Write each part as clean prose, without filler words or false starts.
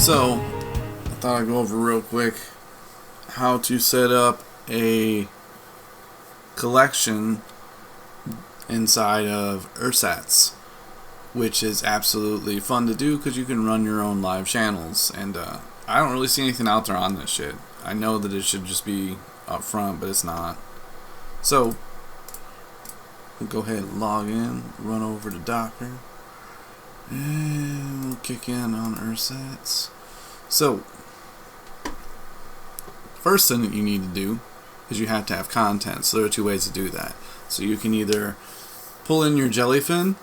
So, I thought I'd go over real quick how to set up a collection inside of Ersatz, which is absolutely fun to do because you can run your own live channels. And I don't really see anything out there on this shit. I know that it should just be up front, but it's not. So, we'll go ahead and log in, run over to Docker, and we'll kick in on Ersatz. So, first thing that you need to do is you have to have content. So there are two ways to do that. So you can either pull in your jellyfin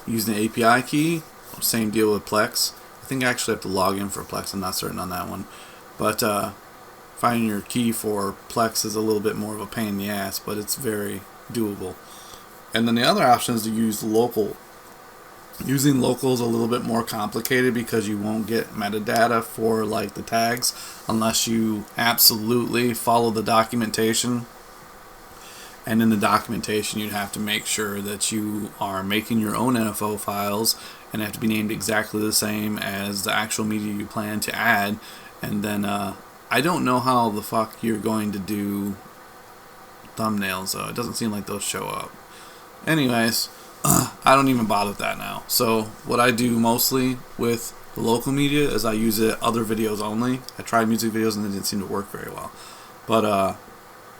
using the API key, same deal with plex. I think I actually have to log in for plex, I'm not certain on that one. But finding your key for plex is a little bit more of a pain in the ass, but it's very doable. And then the other option is to use local. Using local is a little bit more complicated because you won't get metadata for like the tags unless you absolutely follow the documentation. And in the documentation you'd have to make sure that you are making your own NFO files and have to be named exactly the same as the actual media you plan to add. And then I don't know how the fuck you're going to do thumbnails though. It doesn't seem like those show up. Anyways, I don't even bother with that now. So what I do mostly with the local media is I use it other videos only. I tried music videos and it didn't seem to work very well. But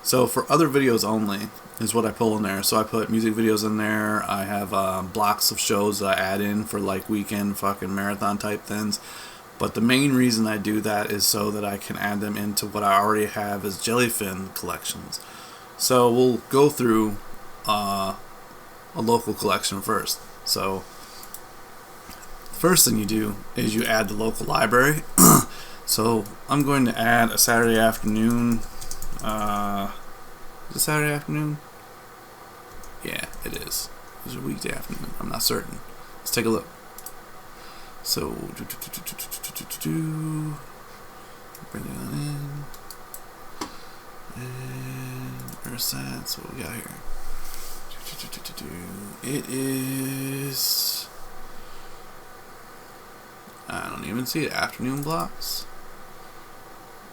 so for other videos only is what I pull in there. So I put music videos in there. I have blocks of shows that I add in for like weekend fucking marathon type things. But the main reason I do that is so that I can add them into what I already have as jellyfin collections. So we'll go through a local collection first. So first thing you do is you add the local library. So I'm going to add a Saturday afternoon. Is it Saturday afternoon? Yeah, it is. It's a weekday afternoon. I'm not certain. Let's take a look. So bring it on in. And ersatz, what we got here? It is, I don't even see it, afternoon blocks.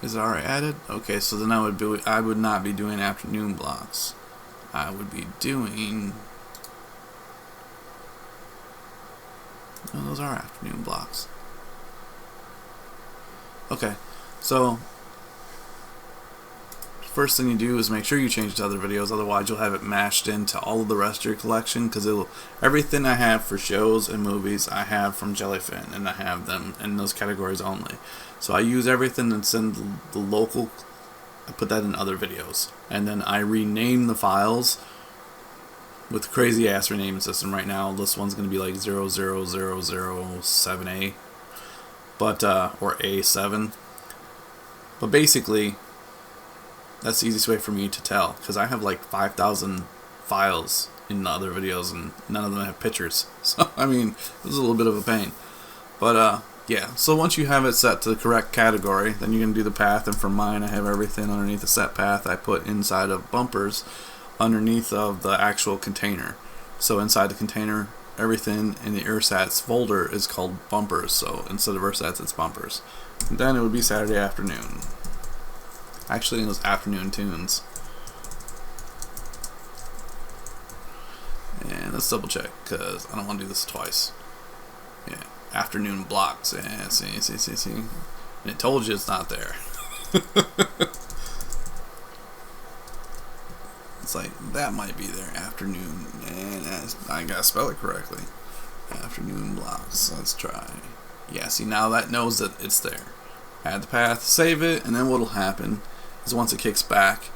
Is it already added? Okay, so then I would not be doing afternoon blocks. I would be doing, oh, those are afternoon blocks. Okay, so first thing you do is make sure you change to other videos, otherwise you'll have it mashed into all of the rest of your collection, because everything I have for shows and movies I have from Jellyfin, and I have them in those categories only. So I use everything that's in the local, I put that in other videos, and then I rename the files with crazy ass renaming system. Right now this one's going to be like 00007A, but or A7, but basically that's the easiest way for me to tell, because I have like 5,000 files in the other videos and none of them have pictures. So I mean, this is a little bit of a pain. But yeah, so once you have it set to the correct category, then you can do the path. And for mine, I have everything underneath the set path I put inside of bumpers underneath of the actual container. So inside the container, everything in the ersatz folder is called bumpers. So instead of ersatz, it's bumpers. And then it would be Saturday afternoon. Actually, in those afternoon tunes. And let's double check, because I don't want to do this twice. Yeah, afternoon blocks. Yeah, see. And it told you it's not there. It's like, that might be there, afternoon. And I gotta spell it correctly. Afternoon blocks. Let's try. Yeah, see, now that knows that it's there. Add the path, save it, and then what'll happen is once it kicks back,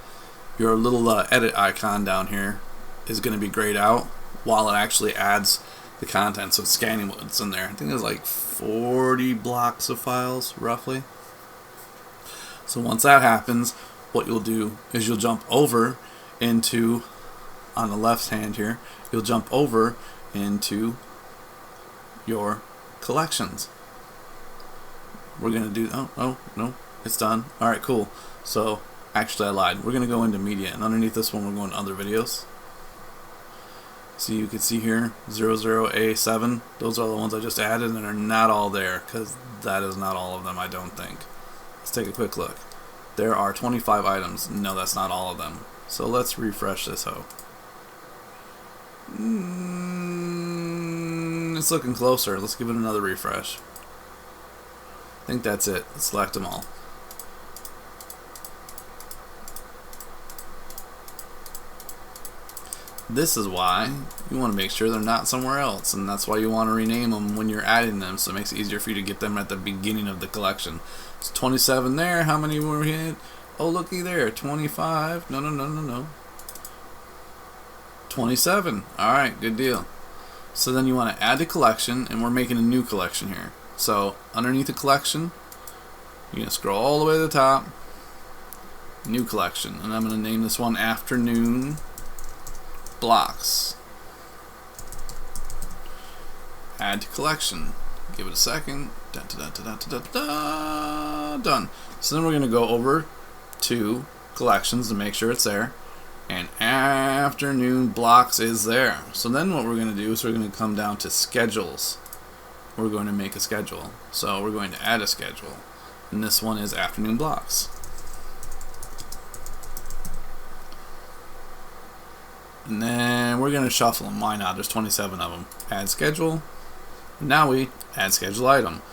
your little edit icon down here is going to be grayed out while it actually adds the content. So it's scanning what's in there. I think there's like 40 blocks of files roughly. So once that happens, what you'll do is you'll jump over into, on the left hand here, you'll jump over into your collections. We're going to do, oh, no, it's done. Alright, cool. So, actually I lied. We're going to go into media, and underneath this one we're going to other videos. So you can see here 00A7, those are the ones I just added, and they're not all there because that is not all of them, I don't think. Let's take a quick look. There are 25 items. No, that's not all of them. So let's refresh this hoe. It's looking closer. Let's give it another refresh. I think that's it. Let's select them all. This is why you want to make sure they're not somewhere else, and that's why you want to rename them when you're adding them, so it makes it easier for you to get them at the beginning of the collection. It's 27 there. How many were we hit? Oh, looky there, 25. No. 27. Alright, good deal. So then you want to add the collection, and we're making a new collection here. So underneath the collection, you're going to scroll all the way to the top, new collection, and I'm going to name this one Afternoon Blocks. Add to collection. Give it a second. Done. So then we're going to go over to collections to make sure it's there. And Afternoon Blocks is there. So then what we're going to do is we're going to come down to schedules. We're going to make a schedule. So we're going to add a schedule. And this one is Afternoon Blocks. And then we're going to shuffle them. Why not? There's 27 of them. Add schedule. Now we add schedule item.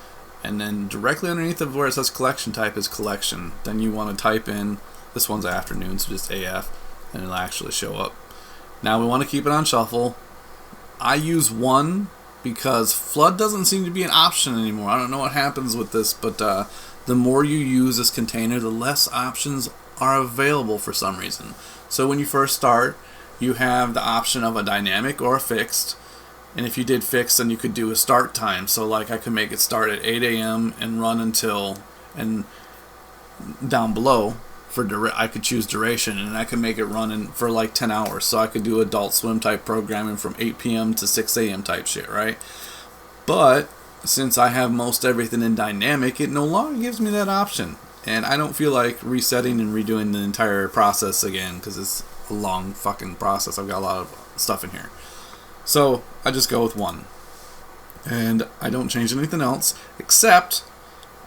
And then directly underneath of where it says collection type is collection. Then you want to type in, this one's afternoon, so just AF, and it'll actually show up. Now we want to keep it on shuffle. I use 1 because flood doesn't seem to be an option anymore. I don't know what happens with this, but the more you use this container, the less options are available for some reason. So when you first start, you have the option of a dynamic or a fixed, and if you did fixed, then you could do a start time. So like I could make it start at 8 a.m. and run until, and down below for I could choose duration, and I could make it run for like 10 hours. So I could do Adult Swim type programming from 8 p.m. to 6 a.m. type shit, right? But since I have most everything in dynamic, it no longer gives me that option, and I don't feel like resetting and redoing the entire process again because it's a long fucking process. I've got a lot of stuff in here. So I just go with 1. And I don't change anything else except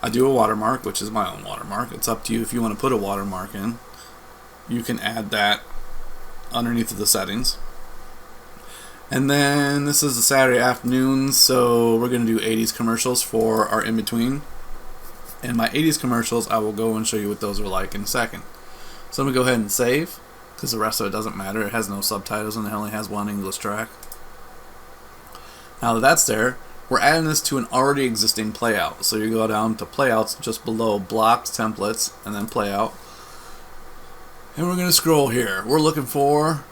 I do a watermark, which is my own watermark. It's up to you if you want to put a watermark in. You can add that underneath of the settings. And then this is the Saturday afternoon, so we're going to do 80s commercials for our in-between. And my 80s commercials, I will go and show you what those are like in a second. So I'm going to go ahead and save, because the rest of it doesn't matter. It has no subtitles and it only has 1 English track. Now that that's there, we're adding this to an already existing playout. So you go down to playouts just below blocks, templates, and then playout. And we're going to scroll here. We're looking for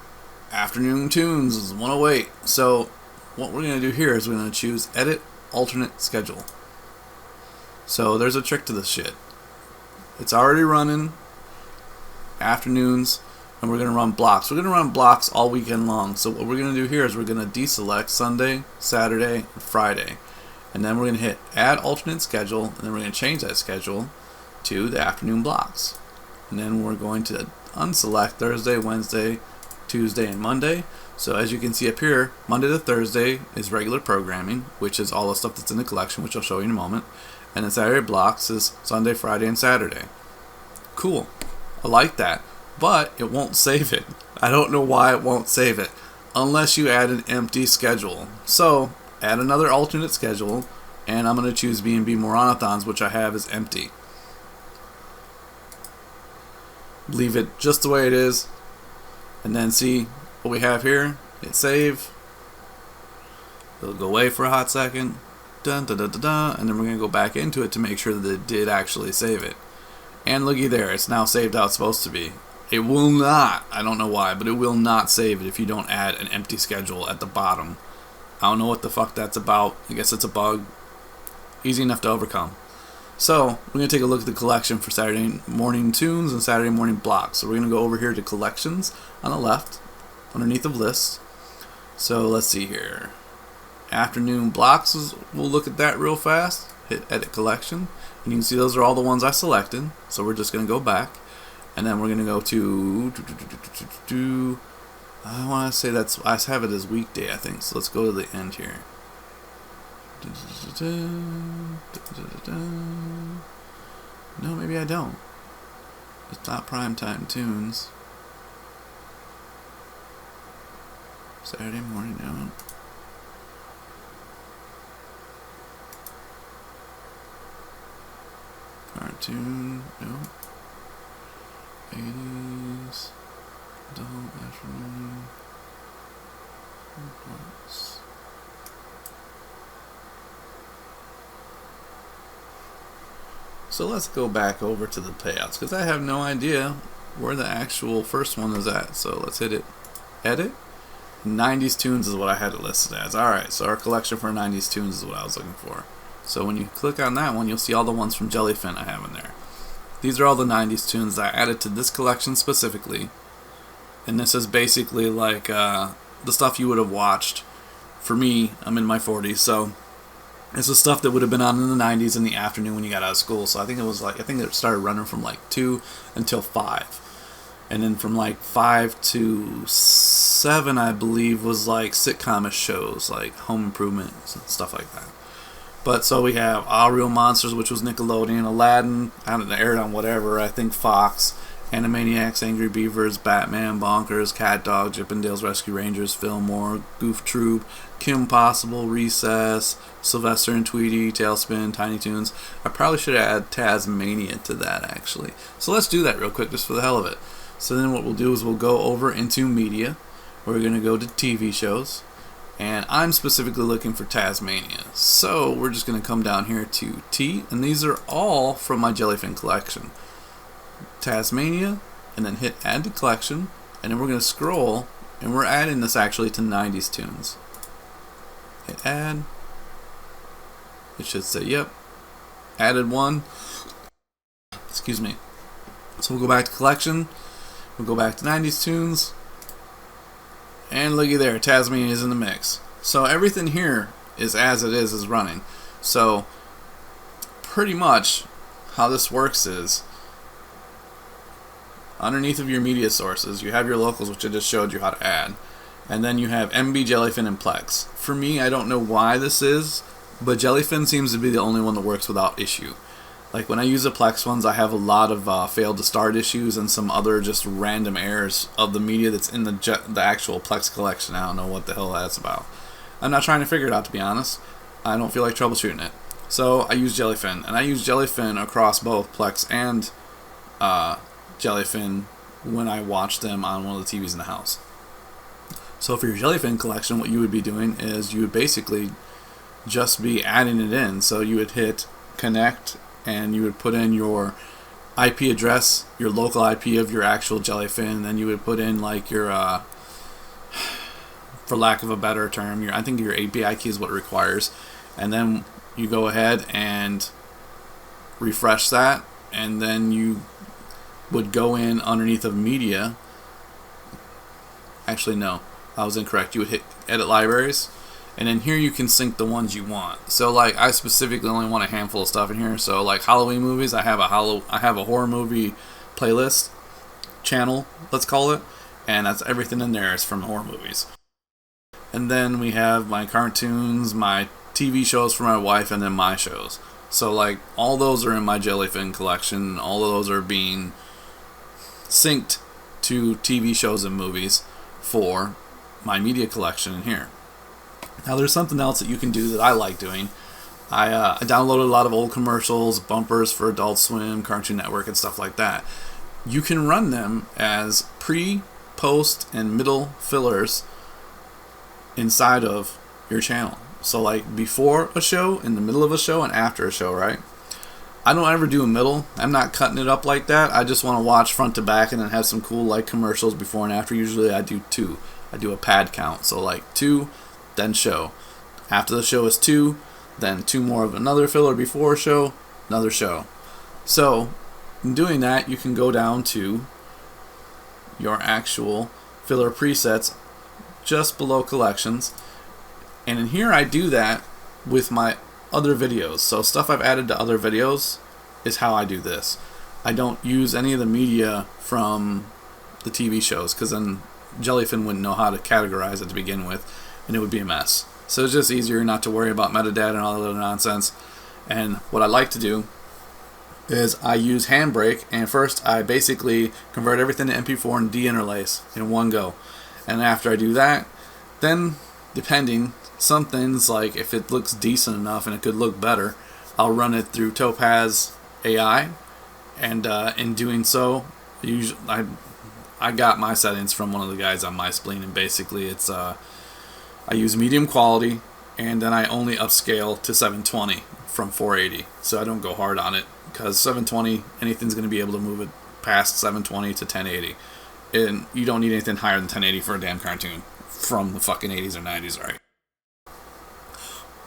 Afternoon Tunes 108. So what we're going to do here is we're going to choose Edit Alternate Schedule. So there's a trick to this shit. It's already running afternoons, and we're going to run blocks. We're going to run blocks all weekend long. So what we're going to do here is we're going to deselect Sunday, Saturday, and Friday. And then we're going to hit Add Alternate Schedule, and then we're going to change that schedule to the afternoon blocks. And then we're going to unselect Thursday, Wednesday, Tuesday, and Monday. So as you can see up here, Monday to Thursday is regular programming, which is all the stuff that's in the collection, which I'll show you in a moment. And then Saturday blocks is Sunday, Friday, and Saturday. Cool. I like that. But it won't save it. I don't know why it won't save it unless you add an empty schedule. So add another alternate schedule, and I'm going to choose B&B Moranathons, which I have as empty. Leave it just the way it is, and then see what we have here. Hit save. It'll go away for a hot second. Dun, dun, dun, dun, dun, and then we're going to go back into it to make sure that it did actually save it. And looky there, it's now saved how it's supposed to be. It will not, I don't know why, but it will not save it if you don't add an empty schedule at the bottom. I don't know what the fuck that's about. I guess it's a bug. Easy enough to overcome. So, we're going to take a look at the collection for Saturday morning tunes and Saturday morning blocks. So we're going to go over here to collections on the left, underneath of lists. So let's see here. Afternoon blocks, we'll look at that real fast. Hit edit collection. And you can see those are all the ones I selected. So we're just going to go back. And then we're going to go to I want to say I have it as weekday, I think. So let's go to the end here. No, maybe I don't. It's not primetime tunes. Saturday morning, no. Cartoon, no. 80s. Adult afternoon. Plus. So let's go back over to the payouts because I have no idea where the actual first one is at. So let's hit it. Edit. 90s tunes is what I had it listed as. Alright, so our collection for 90s tunes is what I was looking for. So when you click on that one, you'll see all the ones from Jellyfin I have in there. These are all the 90s tunes that I added to this collection specifically. And this is basically like the stuff you would have watched. For me, I'm in my 40s, so it's the stuff that would have been on in the 90s in the afternoon when you got out of school. So I think it started running from like 2 until 5. And then from like 5 to 7, I believe, was like sitcom shows, like Home Improvement and stuff like that. But so we have All Real Monsters, which was Nickelodeon, Aladdin, I don't know, aired on whatever, I think Fox, Animaniacs, Angry Beavers, Batman, Bonkers, Cat Dog, Chip 'n Dale's Rescue Rangers, Fillmore, Goof Troop, Kim Possible, Recess, Sylvester and Tweety, Tailspin, Tiny Toons. I probably should add Tasmania to that, actually. So let's do that real quick, just for the hell of it. So then what we'll do is we'll go over into media. We're going to go to TV shows. And I'm specifically looking for Tasmania. So we're just going to come down here to T. And these are all from my Jellyfin collection. Tasmania. And then hit add to collection. And then we're going to scroll. And we're adding this actually to 90s tunes. Hit add. It should say, yep. Added one. Excuse me. So we'll go back to collection. We'll go back to 90s tunes. And looky there, Tasmania is in the mix. So everything here is as it is running. So pretty much how this works is underneath of your media sources, you have your locals, which I just showed you how to add. And then you have emby, jellyfin, and plex. For me, I don't know why this is, but jellyfin seems to be the only one that works without issue. Like when I use the plex ones, I have a lot of failed to start issues and some other just random errors of the media that's in the actual plex collection. I don't know what the hell that's about. I'm not trying to figure it out, to be honest. I don't feel like troubleshooting it. So I use jellyfin, and I use jellyfin across both plex and jellyfin when I watch them on one of the TVs in the house. So for your jellyfin collection, what you would be doing is you would basically just be adding it in. So you would hit connect, and you would put in your IP address, your local IP of your actual jellyfin, and then you would put in like your, for lack of a better term, I think your API key is what it requires, and then you go ahead and refresh that, and then you would go in underneath of media. Actually, no, I was incorrect. You would hit edit libraries. And then here you can sync the ones you want. So like I specifically only want a handful of stuff in here. So like Halloween movies, I have a horror movie playlist channel, let's call it, and that's everything in there is from horror movies. And then we have my cartoons, my TV shows for my wife, and then my shows. So like all those are in my Jellyfin collection. All of those are being synced to TV shows and movies for my media collection in here. Now there's something else that you can do that I like doing. I downloaded a lot of old commercials, bumpers for Adult Swim, Cartoon Network, and stuff like that. You can run them as pre, post, and middle fillers inside of your channel. So like before a show, in the middle of a show, and after a show, right? I don't ever do a middle. I'm not cutting it up like that. I just want to watch front to back and then have some cool like commercials before and after. Usually I do 2. I do a pad count. So like 2, then show. After the show is 2, then 2 more of another filler before a show, another show. So in doing that, you can go down to your actual filler presets just below collections. And in here I do that with my other videos. So stuff I've added to other videos is how I do this. I don't use any of the media from the TV shows, because then Jellyfin wouldn't know how to categorize it to begin with, and it would be a mess. So it's just easier not to worry about metadata and all that other nonsense. And what I like to do is I use Handbrake, and first I basically convert everything to MP4 and deinterlace in one go. And after I do that, then depending, some things, like if it looks decent enough and it could look better, I'll run it through Topaz AI, and in doing so, usually I got my settings from one of the guys on my spleen, and basically it's I use medium quality, and then I only upscale to 720 from 480, so I don't go hard on it, because 720, anything's going to be able to move it past 720 to 1080, and you don't need anything higher than 1080 for a damn cartoon from the fucking 80s or 90s, right?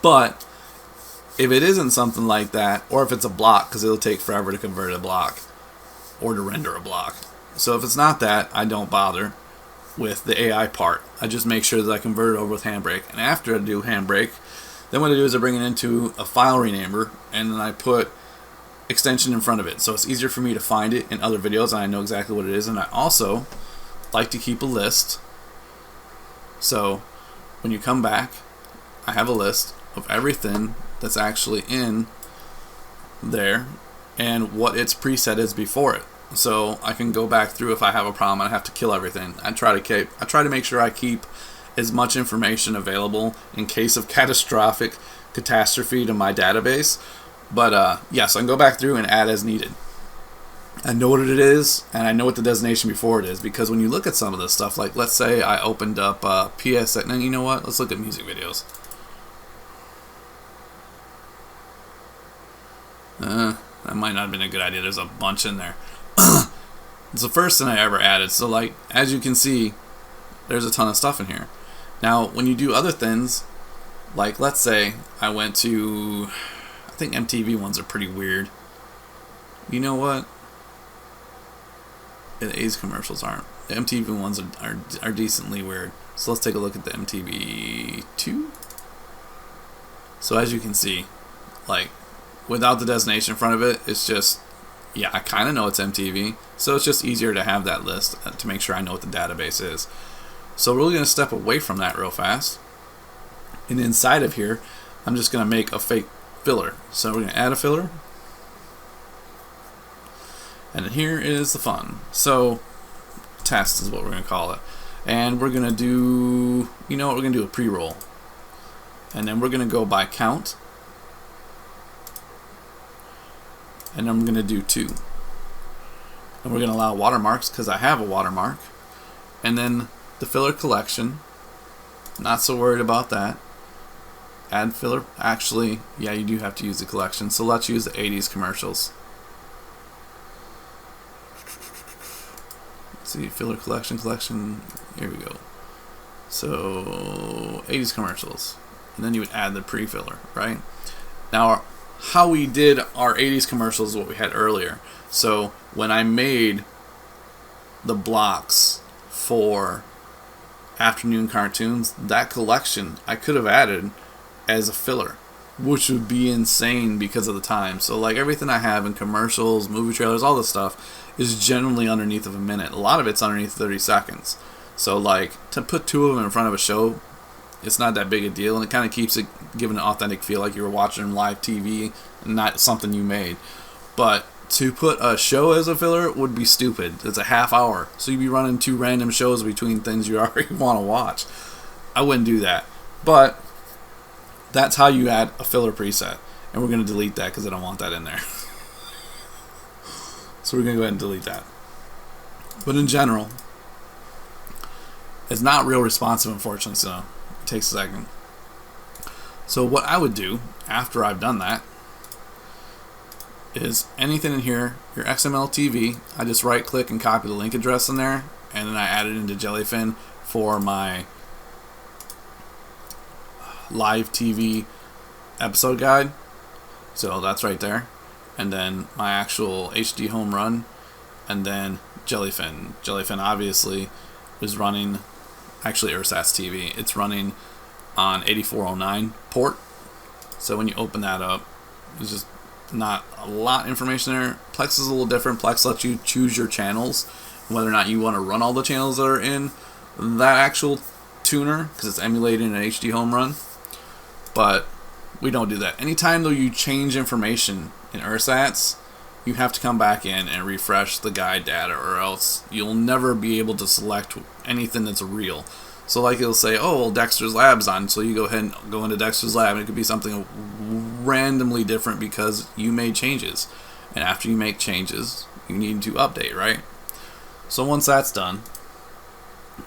But if it isn't something like that, or if it's a block, because it'll take forever to convert a block or to render a block. So if it's not that, I don't bother with the AI part. I just make sure that I convert it over with Handbrake. And after I do Handbrake, then what I do is I bring it into a file renamer, and then I put extension in front of it, so it's easier for me to find it in other videos, and I know exactly what it is. And I also like to keep a list, so when you come back, I have a list of everything that's actually in there and what its preset is before it, so I can go back through if I have a problem and I have to kill everything. I try to make sure I keep as much information available in case of catastrophic catastrophe to my database. But yes, I can go back through and add as needed. I know what it is, and I know what the designation before it is, because when you look at some of this stuff, like let's say I opened up PSA, and you know what, let's look at music videos. That might not have been a good idea. There's a bunch in there. It's the first thing I ever added. So like, as you can see, there's a ton of stuff in here. Now, when you do other things, like let's say I went to, I think MTV ones are pretty weird. You know what? The 80s commercials aren't. The MTV ones are decently weird. So let's take a look at the MTV 2. So as you can see, like, without the designation in front of it, it's just, yeah, I kind of know it's MTV, so it's just easier to have that list to make sure I know what the database is. So we're really going to step away from that real fast, and inside of here, I'm just going to make a fake filler. So we're going to add a filler, and here is the fun. So test is what we're going to call it, and we're going to do, you know what, we're going to do a pre-roll, and then we're going to go by count. And I'm going to do 2. And we're going to allow watermarks because I have a watermark. And then the filler collection. Not so worried about that. Add filler. Actually, yeah, you do have to use the collection. So let's use the 80s commercials. Let's see, filler collection. Here we go. So 80s commercials. And then you would add the pre-filler, right? Now, how we did our 80s commercials is what we had earlier. So when I made the blocks for afternoon cartoons, that collection I could have added as a filler, which would be insane because of the time. So like everything I have in commercials, movie trailers, all this stuff is generally underneath of a minute. A lot of it's underneath 30 seconds. So like to put 2 of them in front of a show, it's not that big a deal, and it kind of keeps it giving an authentic feel like you were watching live TV and not something you made. But to put a show as a filler would be stupid. It's a half hour, so you'd be running 2 random shows between things you already want to watch. I wouldn't do that. But that's how you add a filler preset, and we're going to delete that because I don't want that in there. So we're going to go ahead and delete that. But in general, it's not real responsive, unfortunately, so it takes a second. So what I would do after I've done that is anything in here, your XML TV, I just right click and copy the link address in there, and then I add it into Jellyfin for my live TV episode guide. So that's right there. And then my actual hdhomerun, and then Jellyfin. Jellyfin obviously is running, actually ErsatzTV, it's running on 8409 port. So when you open that up, there's just not a lot of information there. Plex is a little different. Plex lets you choose your channels, whether or not you want to run all the channels that are in that actual tuner because it's emulating an hdhomerun, but we don't do that. Anytime though you change information in ersatz, you have to come back in and refresh the guide data, or else you'll never be able to select anything that's real. So like it'll say, oh, well, Dexter's Lab's on, so you go ahead and go into Dexter's Lab, and it could be something randomly different because you made changes. And after you make changes, you need to update, right? So once that's done, you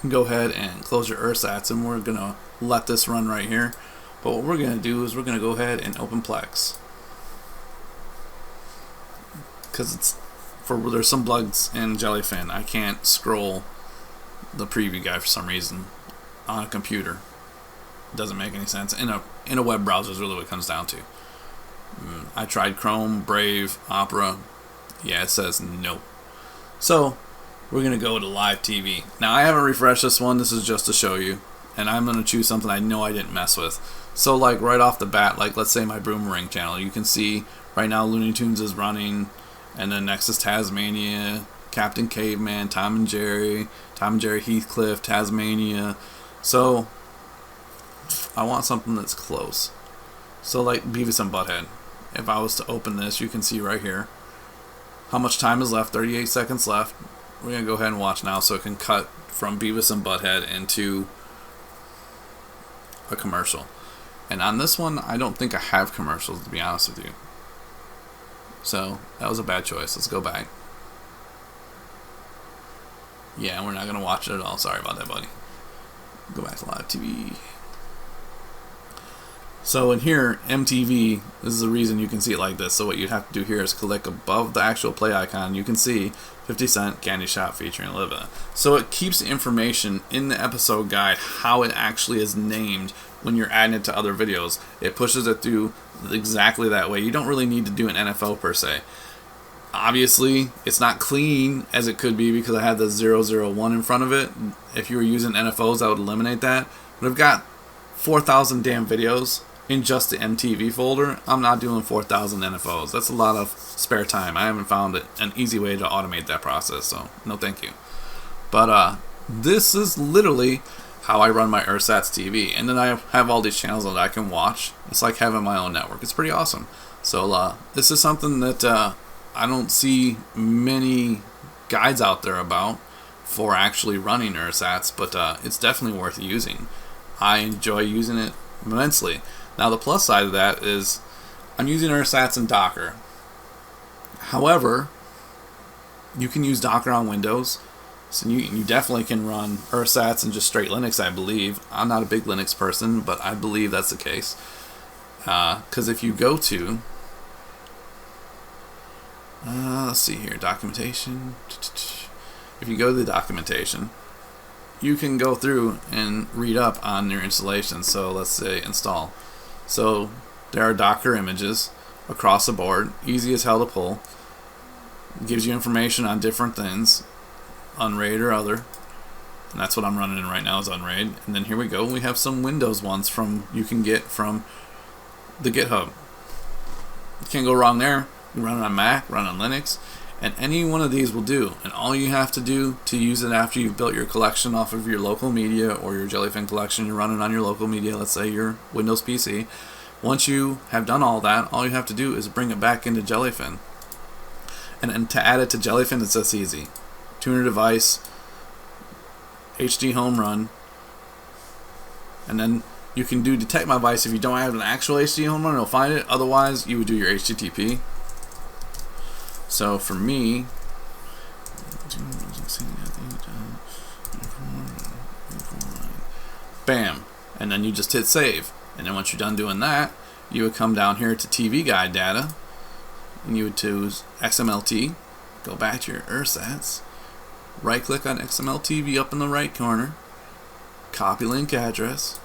can go ahead and close your ersatz, and we're going to let this run right here. But what we're going to do is we're going to go ahead and open plex. Because there's some bugs in jellyfin. I can't scroll the preview guide for some reason on a computer. It doesn't make any sense. In a web browser is really what it comes down to. I tried Chrome, Brave, Opera. Yeah, it says no. So we're gonna go to live TV. Now I haven't refreshed this one. This is just to show you, and I'm gonna choose something I know I didn't mess with. So like right off the bat, like let's say my Boomerang channel, you can see right now Looney Tunes is running, and then next is Tasmania, Captain Caveman, Tom and Jerry Heathcliff, Tasmania. So I want something that's close. So like Beavis and Butthead. If I was to open this, you can see right here how much time is left. 38 seconds left. We're gonna go ahead and watch now, so it can cut from Beavis and Butthead into a commercial. And on this one, I don't think I have commercials, to be honest with you. So that was a bad choice. Let's go back. Yeah, we're not gonna watch it at all. Sorry about that, buddy. Go back to live TV. So in here, MTV, this is the reason you can see it like this. So what you'd have to do here is click above the actual play icon. You can see 50 Cent Candy Shop featuring Olivia. So it keeps information in the episode guide how it actually is named when you're adding it to other videos. It pushes it through exactly that way. You don't really need to do an NFO per se. Obviously, it's not clean as it could be because I had the 001 in front of it. If you were using NFOs, I would eliminate that. But I've got 4,000 damn videos in just the MTV folder. I'm not doing 4,000 NFOs. That's a lot of spare time. I haven't found an easy way to automate that process, so no thank you. But this is literally how I run my ErsatzTV. And then I have all these channels that I can watch. It's like having my own network. It's pretty awesome. So this is something that I don't see many guides out there about for actually running ersatz, but it's definitely worth using. I enjoy using it immensely. Now the plus side of that is I'm using ersatz in Docker. However, you can use Docker on Windows, so you definitely can run ersatz in just straight Linux, I believe. I'm not a big Linux person, but I believe that's the case. Because if you go to let's see here, documentation. If you go to the documentation, you can go through and read up on your installation. So let's say install. So there are Docker images across the board, easy as hell to pull. Gives you information on different things, Unraid or other. And that's what I'm running in right now is Unraid. And then here we go. We have some Windows ones you can get from the GitHub. You can't go wrong there. You run it on Mac, run on Linux, and any one of these will do. And all you have to do to use it after you've built your collection off of your local media or your jellyfin collection, you're running on your local media, let's say your Windows PC. Once you have done all that, all you have to do is bring it back into jellyfin. And to add it to jellyfin, it's just easy. Tuner device, hdhomerun, and then you can do detect my device. If you don't have an actual hdhomerun, it'll find it. Otherwise, you would do your HTTP. So for me, bam, and then you just hit save. And then once you're done doing that, you would come down here to TV guide data, and you would choose XMLT, go back to your ersatz, right click on XMLTV up in the right corner, copy link address,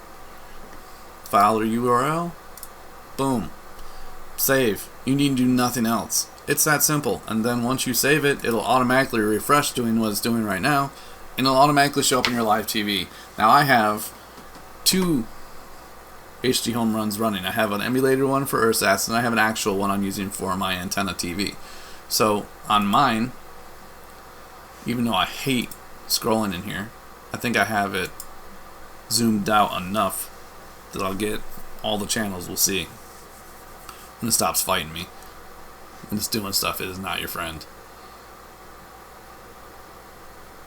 file or URL, boom, save. You need to do nothing else. It's that simple. And then once you save it, it'll automatically refresh doing what it's doing right now, and it'll automatically show up in your live TV. Now I have two hdhomeruns running. I have an emulated one for ersatz, and I have an actual one I'm using for my antenna TV. So on mine, even though I hate scrolling in here. I think I have it zoomed out enough that I'll get all the channels. We'll see when it stops fighting me. When it's doing stuff, it is not your friend.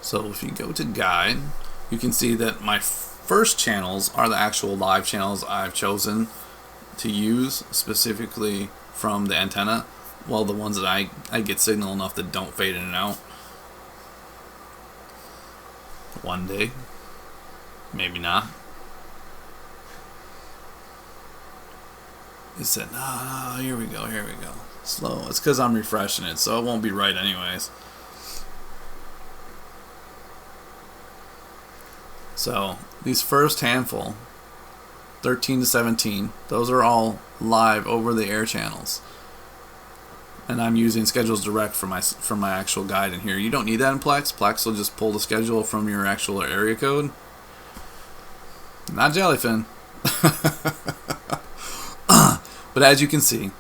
So if you go to guide, you can see that my first channels are the actual live channels I've chosen to use specifically from the antenna. Well, the ones that I get signal enough that don't fade in and out. One day, maybe not. It said, no, here we go. Slow. It's because I'm refreshing it, so it won't be right anyways. So these first handful, 13 to 17, those are all live over the air channels. And I'm using schedules direct from my actual guide in here. You don't need that in Plex. Plex will just pull the schedule from your actual area code. Not jellyfin. But as you can see,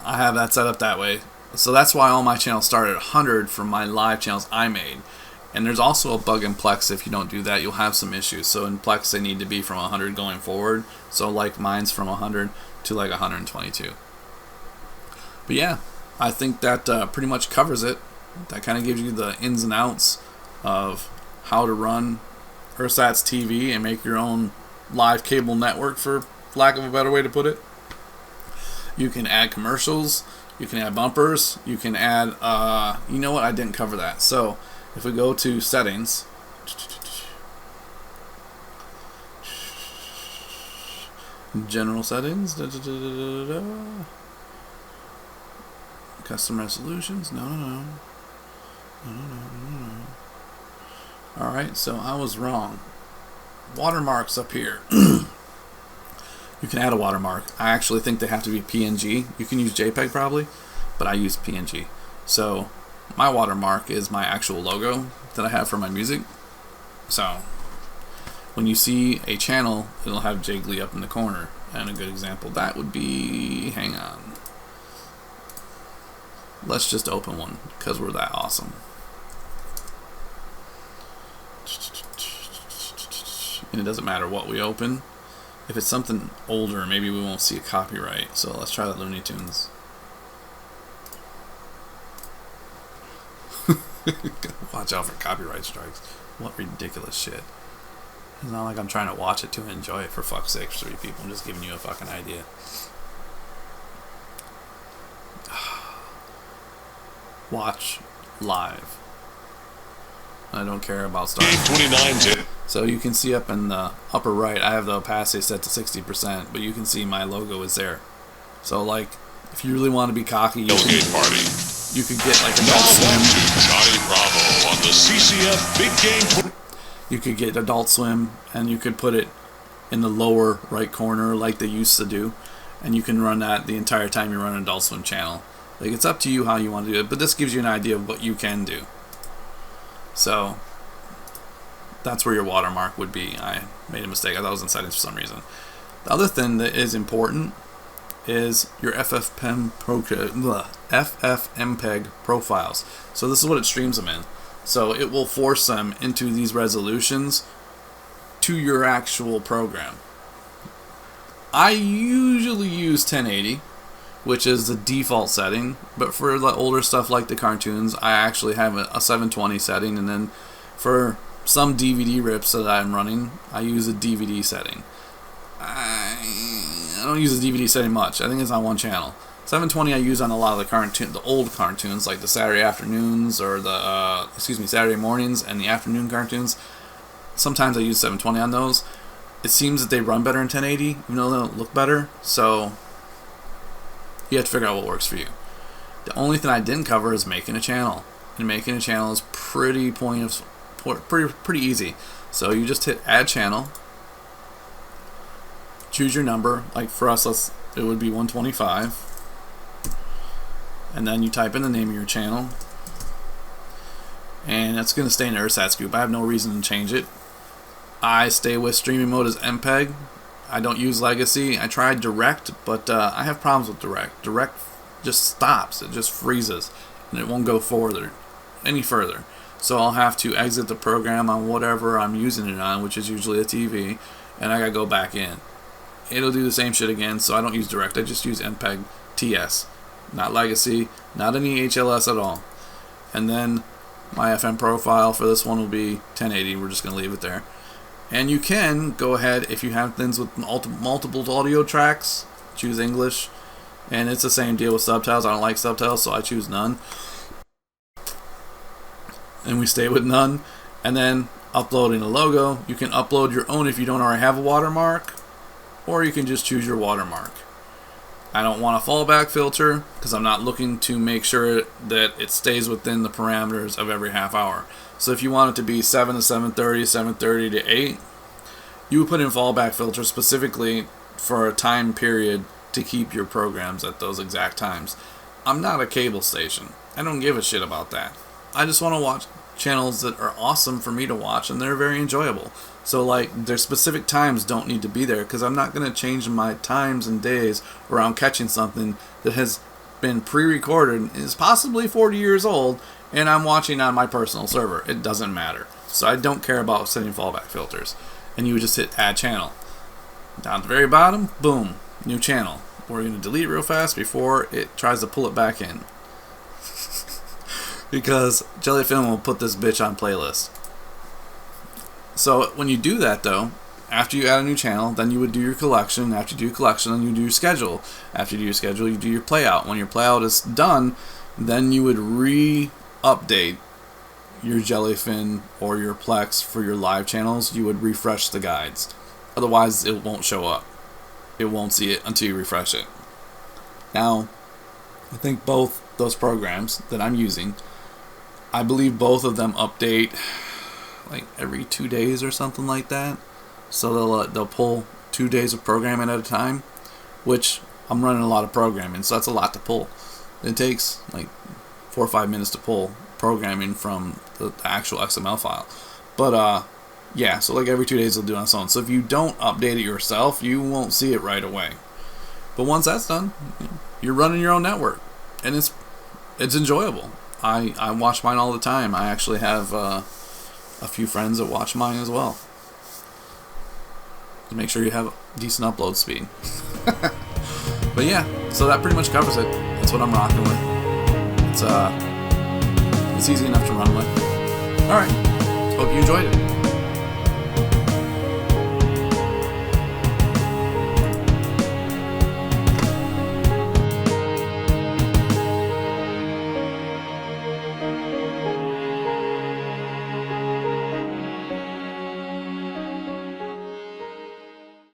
I have that set up that way. So that's why all my channels start at 100 from my live channels I made. And there's also a bug in Plex. If you don't do that, you'll have some issues. So in Plex, they need to be from 100 going forward. So like mine's from 100 to like 122. But yeah, I think that pretty much covers it. That kind of gives you the ins and outs of how to run ErsatzTV and make your own live cable network, for lack of a better way to put it. You can add commercials, you can add bumpers, you can add, you know what, I didn't cover that. So if we go to settings, general settings, custom resolutions, no. Alright, so I was wrong. Watermarks up here. You can add a watermark. I actually think they have to be PNG. You can use JPEG probably, but I use PNG. So my watermark is my actual logo that I have for my music. So when you see a channel, it'll have Jiggly up in the corner. And a good example of that would be, hang on. Let's just open one because we're that awesome. And it doesn't matter what we open. If it's something older, maybe we won't see a copyright. So let's try the Looney Tunes. Watch out for copyright strikes. What ridiculous shit. It's not like I'm trying to watch it to enjoy it, for fuck's sake, 3 people. I'm just giving you a fucking idea. Watch live. I don't care about starting. 29. So you can see up in the upper right, I have the opacity set to 60%, but you can see my logo is there. So like, if you really want to be cocky, you could get like Adult Swim. Johnny Bravo on the CCF Big Game. You could get Adult Swim, and you could put it in the lower right corner like they used to do, and you can run that the entire time you run an Adult Swim channel. Like, it's up to you how you want to do it, but this gives you an idea of what you can do. So that's where your watermark would be. I made a mistake. I thought it was in settings for some reason. The other thing that is important is your ffmpeg profiles. So this is what it streams them in. So it will force them into these resolutions to your actual program. I usually use 1080, which is the default setting, but for the older stuff like the cartoons, I actually have a 720 setting, and then for some DVD rips that I'm running, I use a DVD setting. I don't use the DVD setting much. I think it's on one channel. 720 I use on a lot of the old cartoons, like the Saturday afternoons or the Saturday mornings and the afternoon cartoons. Sometimes I use 720 on those. It seems that they run better in 1080, even though they don't look better. So you have to figure out what works for you. The only thing I didn't cover is making a channel, and making a channel is pretty easy. So you just hit Add Channel, choose your number. Like for us, it would be 125. And then you type in the name of your channel, and it's going to stay in the ersatz group. I have no reason to change it. I stay with streaming mode as mpeg. I don't use legacy. I tried direct, but I have problems with direct. Direct just stops. It just freezes, and it won't go further. any further. So I'll have to exit the program on whatever I'm using it on, which is usually a TV, and I gotta go back in. It'll do the same shit again, so I don't use direct, I just use mpeg TS. Not legacy, not any HLS at all. And then my FM profile for this one will be 1080, we're just gonna leave it there. And you can go ahead, if you have things with multiple audio tracks, choose English. And it's the same deal with subtitles. I don't like subtitles, so I choose none. And we stay with none. And then uploading a logo. You can upload your own if you don't already have a watermark, or you can just choose your watermark. I don't want a fallback filter because I'm not looking to make sure that it stays within the parameters of every half hour. So if you want it to be 7 to 7:30, 7:30 to 8, you would put in fallback filters specifically for a time period to keep your programs at those exact times. I'm not a cable station. I don't give a shit about that. I just want to watch channels that are awesome for me to watch, and they're very enjoyable. So like their specific times don't need to be there because I'm not going to change my times and days around catching something that has been pre-recorded and is possibly 40 years old, and I'm watching on my personal server. It doesn't matter. So I don't care about setting fallback filters. And you would just hit add channel. Down at the very bottom, boom, new channel. We're going to delete it real fast before it tries to pull it back in. Because Jellyfin will put this bitch on playlist. So when you do that though, after you add a new channel, then you would do your collection. After you do your collection, then you do your schedule. After you do your schedule, you do your playout. When your playout is done, then you would re-update your Jellyfin or your Plex for your live channels. You would refresh the guides. Otherwise, it won't show up. It won't see it until you refresh it. Now, I think both those programs that I'm using, I believe both of them update like every 2 days or something like that. So they'll pull 2 days of programming at a time, which I'm running a lot of programming, so that's a lot to pull. It takes like 4 or 5 minutes to pull programming from the actual XML file. But yeah, so like every 2 days they'll do it on its own. So if you don't update it yourself, you won't see it right away. But once that's done, you're running your own network, and it's enjoyable. I watch mine all the time. I actually have a few friends that watch mine as well. Make sure you have decent upload speed. But yeah, so that pretty much covers it. That's what I'm rocking with. It's easy enough to run with. Alright, hope you enjoyed it.